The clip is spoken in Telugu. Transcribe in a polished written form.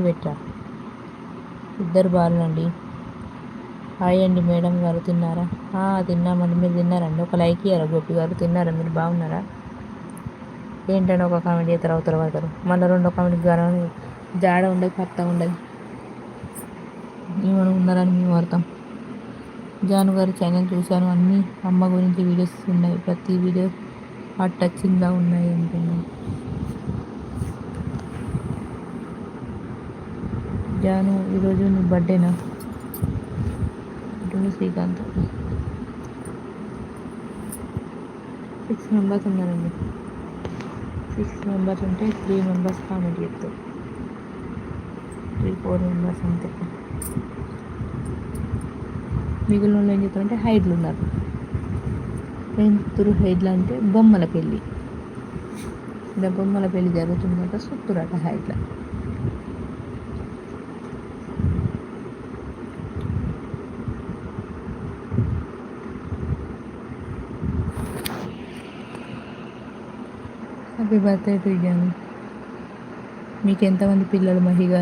పెట్టా. ఇద్దరు బాలునండి. హాయ్ అండి మేడం గారు, తిన్నారా? తిన్నామండి. మీరు తిన్నారండి? ఒక లైక్ ఇయ్యారా గోపి గారు? తిన్నారా? మీరు బాగున్నారా? ఏంటంటే ఒక కామెంట్ చేస్తారు, అవతల పడతారు. మళ్ళీ రెండో కామెంట్ గారు జాడ ఉండదు, పత్తా ఉండదు. ఏమైనా ఉన్నారని మేము వాడతాం. జాను గారి ఛానల్ చూశాను, అన్నీ అమ్మ గురించి వీడియోస్ ఉన్నాయి, ప్రతి వీడియో హార్ట్ టచింగ్గా ఉన్నాయి అంటున్నాను. జాను ఈరోజు నీ బర్త్డేనా? అంటుంది శ్రీకాంత్. 6 మెంబర్స్ ఉన్నారండి. 6 మెంబర్స్ ఉంటే 3 మెంబర్స్ కామెంట్ చేస్తారు. 3-4 మెంబర్స్ అంతే. మిగిలిన వాళ్ళు ఏం చెప్తారంటే హైడ్లు ఉన్నారు. ఏం చెప్తారు హైడ్లు అంటే? బొమ్మల పెళ్ళి. ఇలా బొమ్మల పెళ్ళి జరుగుతుందంట, సుత్తురట హైడ్ల. Happy birthday to Jaanu. మీకు ఎంతమంది పిల్లలు మహి గారు?